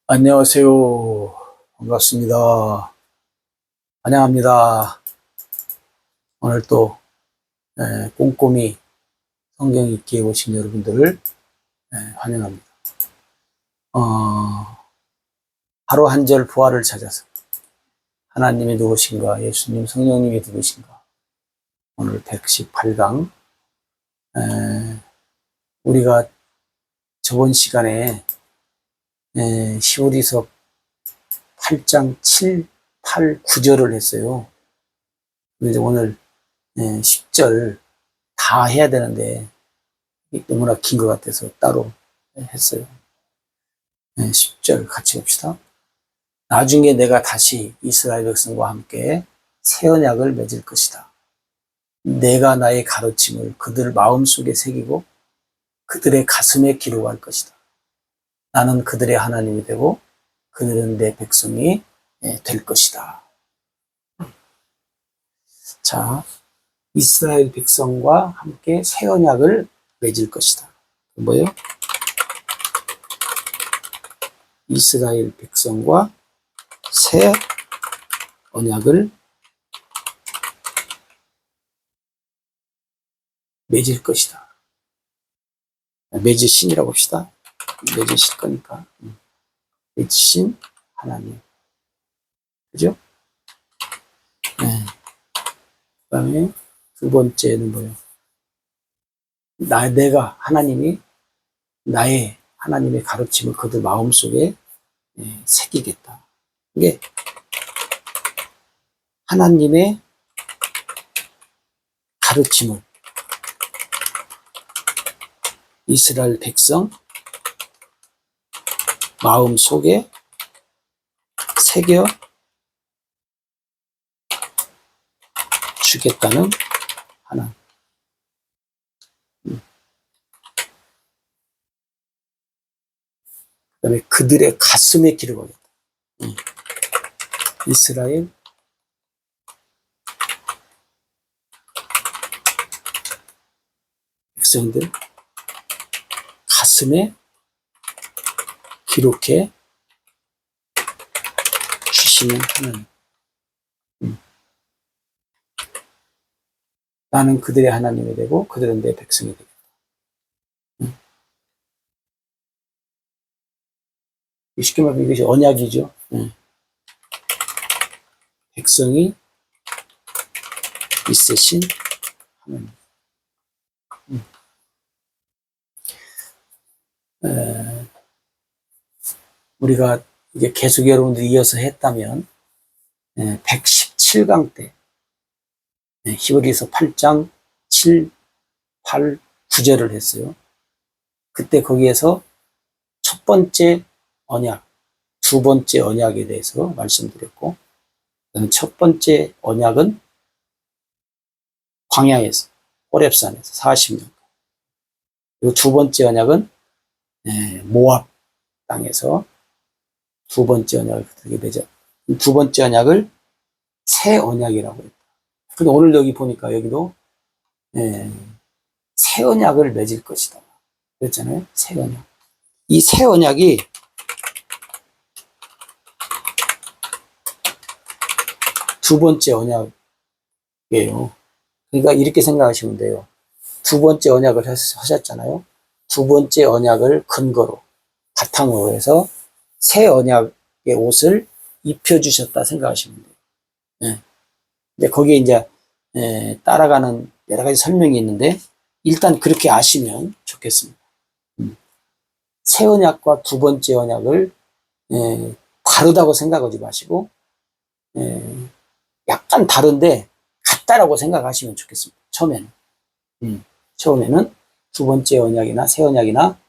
안녕하세요. 반갑습니다. 환영합니다. 오늘 또 꼼꼼히 성경 읽기에 오신 여러분들을 환영합니다. 하루 한 절 부활을 찾아서 하나님이 누구신가, 예수님, 성령님이 누구신가. 오늘 118강. 우리가 저번 시간에 히브리서 8장 7, 8, 9절을 했어요. 그런데 오늘 10절 다 해야 되는데 너무나 긴 것 같아서 따로 했어요. 10절 같이 봅시다. 나중에 내가 다시 이스라엘 백성과 함께 새 언약을 맺을 것이다. 내가 나의 가르침을 그들 마음속에 새기고 그들의 가슴에 기록할 것이다. 나는 그들의 하나님이 되고 그들은 내 백성이 될 것이다. 자, 이스라엘 백성과 함께 새 언약을 맺을 것이다. 뭐예요? 이스라엘 백성과 새 언약을 맺을 것이다. 맺으신이라고 합시다. 맺으실 거니까. 맺으신 하나님. 그죠? 네. 그 다음에 두 번째는 뭐예요? 내가 하나님이 나의 하나님의 가르침을 그들 마음속에 새기겠다. 이게 하나님의 가르침을 이스라엘 백성 마음속에 새겨 주겠다는 하나님. 그 다음에 그들의 가슴에 기록하겠다. 이스라엘 백성들 가슴에 기록해 주시는 하나님. 나는 그들의 하나님이 되고 그들은 내 백성이 되겠다. 쉽게 말하면 이것이 언약이죠. 백성이 있으신 하나님. 우리가 이제 계속 여러분들이 이어서 했다면 117강 때 히브리서 8장 7, 8, 9절을 했어요. 그때 거기에서 첫 번째 언약, 두 번째 언약에 대해서 말씀드렸고, 첫 번째 언약은 광야에서, 호렙산에서 40년. 그리고 두 번째 언약은 모압 땅에서 두 번째 언약을 그들에게 맺어. 두 번째 언약을 새 언약이라고 했다. 근데 오늘 여기 보니까 여기도 새 언약을 맺을 것이다. 그랬잖아요. 새 언약. 이 새 언약이 두 번째 언약이에요. 그러니까 이렇게 생각하시면 돼요. 두 번째 언약을 하셨잖아요. 두 번째 언약을 근거로, 바탕으로 해서 새 언약의 옷을 입혀주셨다 생각하시면 돼요. 이제 거기에 이제 따라가는 여러 가지 설명이 있는데 일단 그렇게 아시면 좋겠습니다. 새 언약과 두 번째 언약을 다르다고 생각하지 마시고 약간 다른데 같다라고 생각하시면 좋겠습니다. 처음에는 두 번째 언약이나 새 언약이나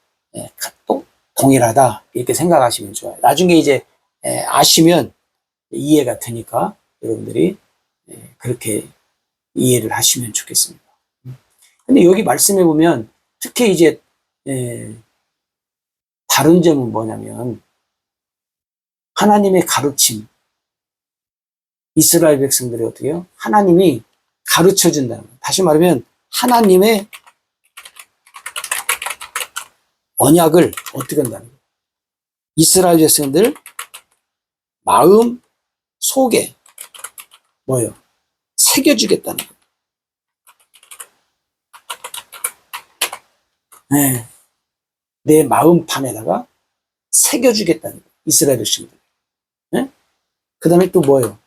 동일하다 이렇게 생각하시면 좋아요. 나중에 이제 아시면 이해가 되니까 여러분들이 그렇게 이해를 하시면 좋겠습니다. 근데 여기 말씀해 보면 특히 이제 다른 점은 뭐냐면 하나님의 가르침, 이스라엘 백성들이 어떻게 해요? 하나님이 가르쳐 준다는 거예요. 다시 말하면 하나님의 언약을 어떻게 한다는 거예요? 이스라엘 백성들 마음 속에 뭐요? 새겨주겠다는 거예요. 네. 내 마음판에다가 새겨주겠다는 거예요. 이스라엘 백성들. 네? 그 다음에 또 뭐예요?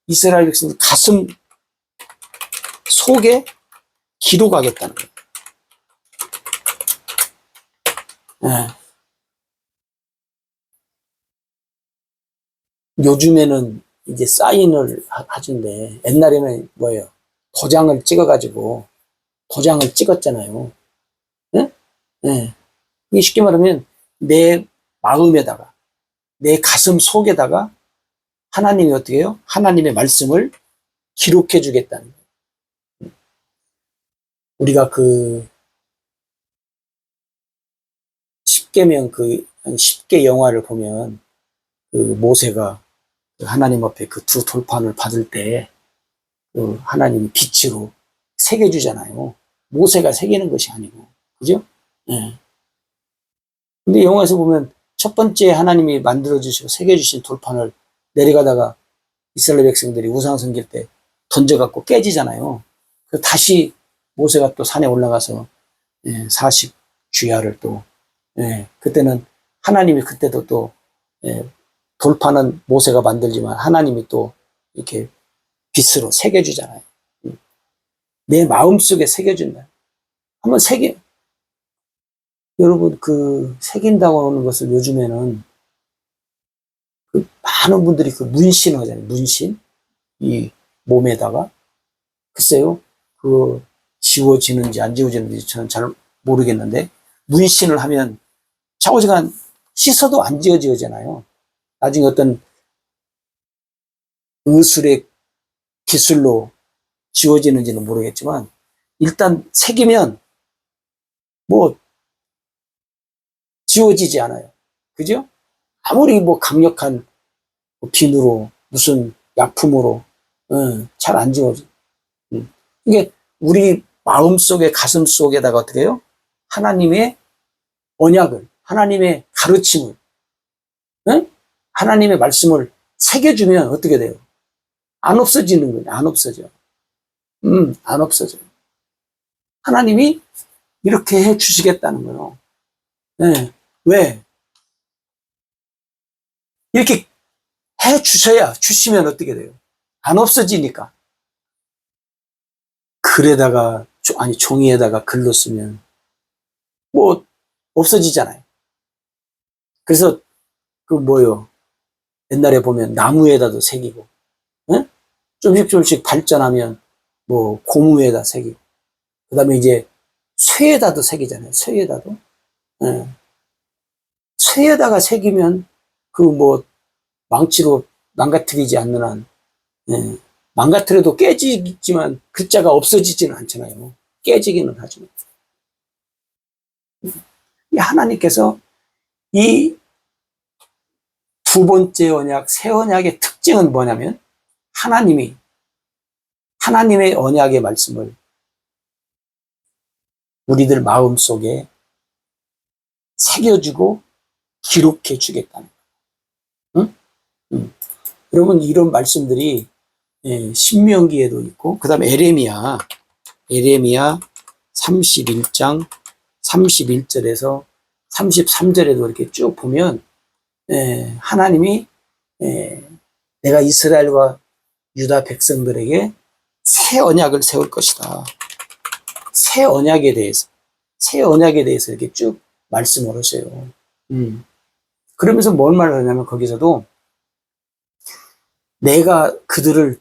이스라엘 백성들 가슴 속에 기록하겠다는 거예요. 네. 요즘에는 이제 사인을 하던데 옛날에는 뭐예요? 도장을 찍어가지고 도장을 찍었잖아요. 네? 네. 이게 쉽게 말하면 내 마음에다가 내 가슴 속에다가 하나님이 어떻게 해요? 하나님의 말씀을 기록해 주겠다는 거예요. 우리가 그 십계명 그 10개 영화를 보면 그 모세가 하나님 앞에 그 두 돌판을 받을 때 그 하나님이 빛으로 새겨주잖아요. 모세가 새기는 것이 아니고. 그죠? 예. 근데 영화에서 보면 첫 번째 하나님이 만들어주시고 새겨주신 돌판을 내려가다가 이스라엘 백성들이 우상 섬길 때 던져갖고 깨지잖아요. 그래서 다시 모세가 또 산에 올라가서 40 주야를 또 그때는 하나님이 그때도 또 돌판은 모세가 만들지만 하나님이 또 이렇게 빛으로 새겨주잖아요. 내 마음속에 새겨준다. 한번 여러분 그 새긴다고 하는 것을 요즘에는 그 많은 분들이 그 문신 하잖아요. 문신 이 몸에다가 글쎄요 그 지워지는지 안 지워지는지 저는 잘 모르겠는데 문신을 하면 좌우지간 씻어도 안 지워지잖아요. 나중에 어떤 의술의 기술로 지워지는지는 모르겠지만 일단 새기면 뭐 지워지지 않아요. 그죠? 아무리 뭐 강력한 비누로 무슨 약품으로 잘 안 지워져. 이게 우리 마음속에 가슴 속에다가 어떻게 해요? 하나님의 언약을 하나님의 가르침을 하나님의 말씀을 새겨주면 어떻게 돼요? 안 없어지는 거예요. 안 없어져. 안 없어져요. 하나님이 이렇게 해 주시겠다는 거예요. 네. 왜? 이렇게 해 주시면 어떻게 돼요? 안 없어지니까. 글에다가, 아니, 종이에다가 글로 쓰면, 뭐, 없어지잖아요. 그래서, 그 뭐요? 옛날에 보면 나무에다도 새기고, 네? 조금씩 발전하면, 뭐, 고무에다 새기고, 그 다음에 이제, 쇠에다도 새기잖아요. 쇠에다도. 네. 쇠에다가 새기면, 그 뭐, 망치로 망가뜨리지 않는 한, 망가뜨려도 깨지지만 글자가 없어지지는 않잖아요. 깨지기는 하지만. 하나님께서 이 두 번째 언약, 새 언약의 특징은 뭐냐면 하나님이 하나님의 언약의 말씀을 우리들 마음속에 새겨주고 기록해 주겠다는 거예요. 여러분 이런 말씀들이 신명기에도 있고 그 다음에 에레미야 31장 31절에서 33절에도 이렇게 쭉 보면 하나님이 내가 이스라엘과 유다 백성들에게 새 언약을 세울 것이다. 새 언약에 대해서 이렇게 쭉 말씀을 하셔요. 그러면서 뭔 말을 하냐면 거기서도 내가 그들을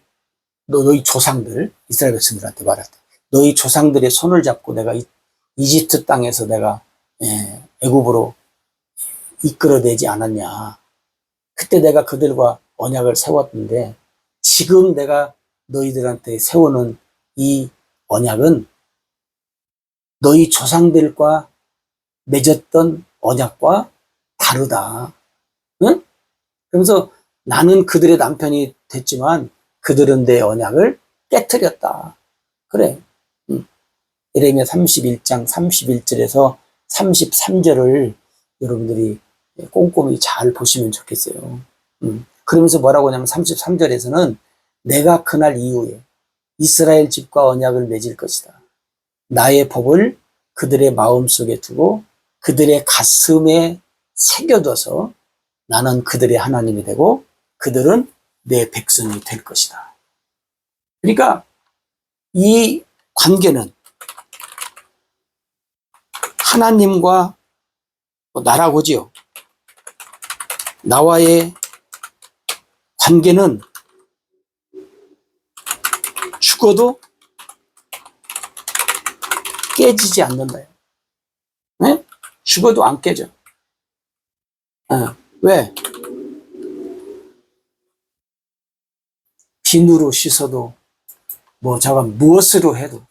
너희 조상들 이스라엘 백성들한테 말할 때 너희 조상들의 손을 잡고 내가 이집트 땅에서 내가 애굽으로 이끌어내지 않았냐. 그때 내가 그들과 언약을 세웠는데 지금 내가 너희들한테 세우는 이 언약은 너희 조상들과 맺었던 언약과 다르다. 응? 그러면서 나는 그들의 남편이 됐지만 그들은 내 언약을 깨트렸다. 그래. 예레미야 31장 31절에서 33절을 여러분들이 꼼꼼히 잘 보시면 좋겠어요. 그러면서 뭐라고 하냐면 33절에서는 내가 그날 이후에 이스라엘 집과 언약을 맺을 것이다. 나의 법을 그들의 마음속에 두고 그들의 가슴에 새겨둬서 나는 그들의 하나님이 되고 그들은 내 백성이 될 것이다. 그러니까 이 관계는 하나님과 나라고지요. 나와의 관계는 죽어도 깨지지 않는다요. 네? 죽어도 안 깨져. 왜? 비누로 씻어도 무엇으로 해도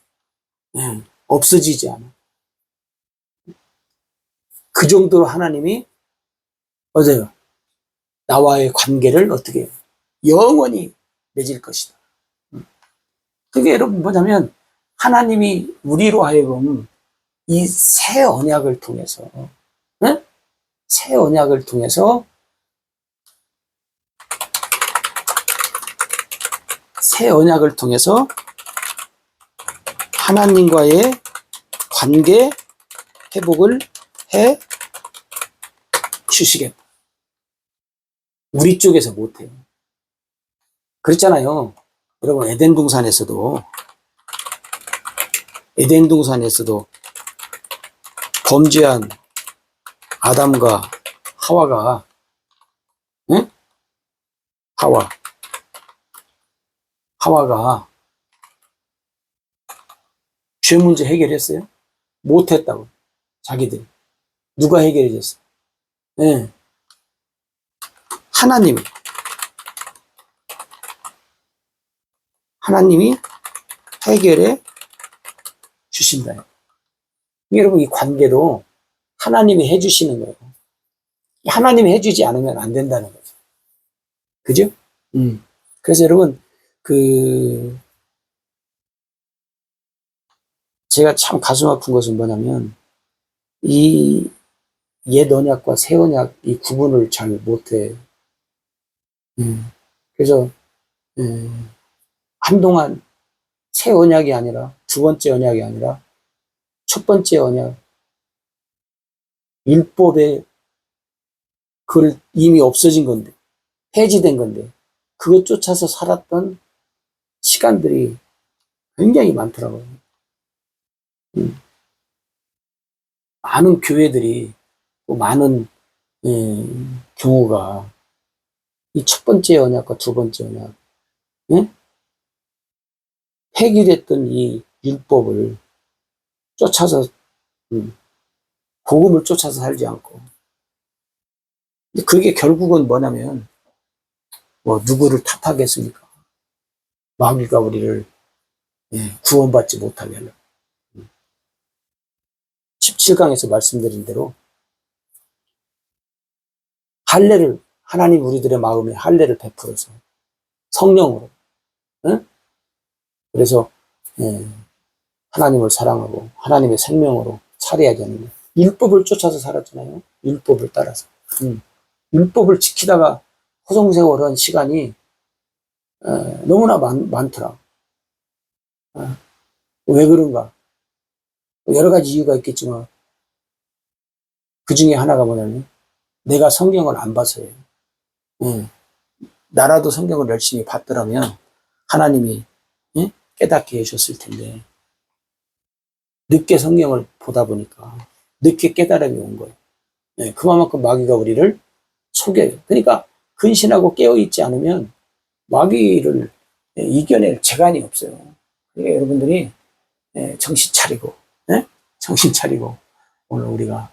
없어지지 않아. 그 정도로 하나님이 맞아요. 나와의 관계를 어떻게 해요? 영원히 맺을 것이다. 그게 여러분 뭐냐면 하나님이 우리로 하여금 이 새 언약을 통해서 새 언약을 통해서 하나님과의 관계 회복을 해 주시겠다. 우리 쪽에서 못해요. 그렇잖아요. 여러분 에덴 동산에서도 범죄한 아담과 하와가 하와가 죄 문제 해결했어요? 못했다고. 자기들. 누가 해결해 줬어? 네. 하나님이 해결해 주신다. 여러분 이 관계도 하나님이 해주시는 거예요. 하나님이 해주지 않으면 안 된다는 거죠. 그죠? 그래서 여러분 제가 참 가슴 아픈 것은 뭐냐면 이 옛 언약과 새 언약 이 구분을 잘 못해. 그래서 한동안 새 언약이 아니라 두 번째 언약이 아니라 첫 번째 언약 율법에 그걸 이미 없어진 건데 폐지된 건데 그것 쫓아서 살았던 시간들이 굉장히 많더라고요. 많은 교회들이 많은 경우가 이 첫 번째 언약과 두 번째 언약 폐기됐던 이 율법을 쫓아서 복음을 쫓아서 살지 않고 근데 그게 결국은 뭐냐면 누구를 탓하겠습니까? 마귀가 우리를 구원받지 못하게 하려고 17강에서 말씀드린 대로 하나님 우리들의 마음에 할례를 베풀어서 성령으로 그래서 하나님을 사랑하고 하나님의 생명으로 살아야지 하는 율법을 쫓아서 살았잖아요. 율법을 따라서 율법을 지키다가 허송세월한 시간이 너무나 많더라. 왜 그런가? 여러 가지 이유가 있겠지만 그 중에 하나가 뭐냐면 내가 성경을 안 봐서예요. 나라도 성경을 열심히 봤더라면 하나님이 깨닫게 해줬을 텐데 늦게 성경을 보다 보니까 늦게 깨달음이 온 거예요. 그만큼 마귀가 우리를 속여요. 그러니까 근신하고 깨어있지 않으면 마귀를 이겨낼 재간이 없어요. 그러니까 여러분들이 정신 차리고 오늘 우리가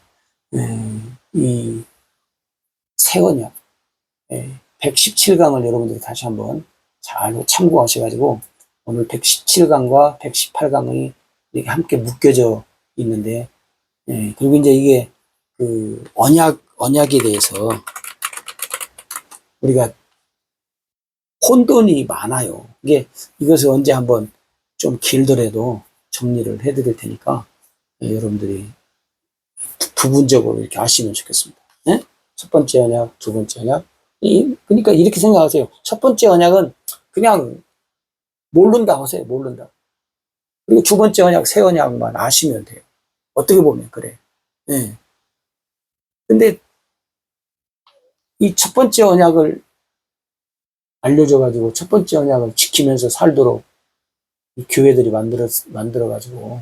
이 새 언약 117강을 여러분들이 다시 한번 잘 참고하셔가지고 오늘 117강과 118강이 이렇게 함께 묶여져 있는데 그리고 이제 이게 그 언약에 대해서 우리가 혼돈이 많아요. 이것을 언제 한번 좀 길더라도 정리를 해드릴 테니까 여러분들이 부분적으로 이렇게 아시면 좋겠습니다. 첫 번째 언약, 두 번째 언약. 그러니까 이렇게 생각하세요. 첫 번째 언약은 그냥 모른다 하세요. 모른다. 그리고 두 번째 언약, 새 언약만 아시면 돼요. 어떻게 보면 그래. 예. 근데 이 첫 번째 언약을 알려줘가지고 첫 번째 언약을 지키면서 살도록 이 교회들이 만들어가지고,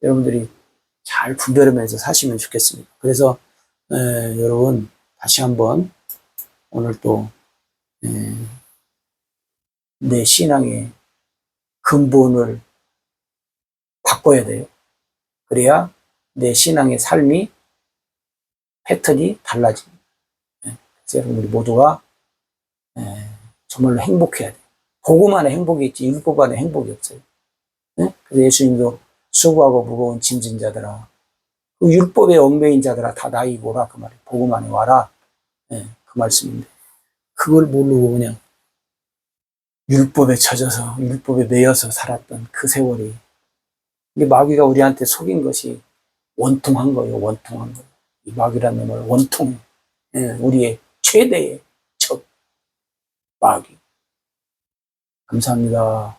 여러분들이 잘 분별하면서 사시면 좋겠습니다. 그래서, 여러분, 다시 한번 오늘 또, 내 신앙의 근본을 바꿔야 돼요. 그래야 내 신앙의 삶이 패턴이 달라집니다. 그래서 여러분들이 모두가 정말로 행복해야 돼요. 복음 안에 행복이 있지 율법 안에 행복이 없어요. 그래서 예수님도 수고하고 무거운 짐진 자들아, 그 율법의 얽매인 자들아 다 나에게 오라 그 말이에요. 복음 안에 와라. 그 말씀인데 그걸 모르고 그냥 율법에 젖어서 율법에 매여서 살았던 그 세월이, 이게 마귀가 우리한테 속인 것이 원통한 거예요. 원통한 거예요. 이 마귀라는 말 원통해. 우리의 최대의 적 마귀. 감사합니다.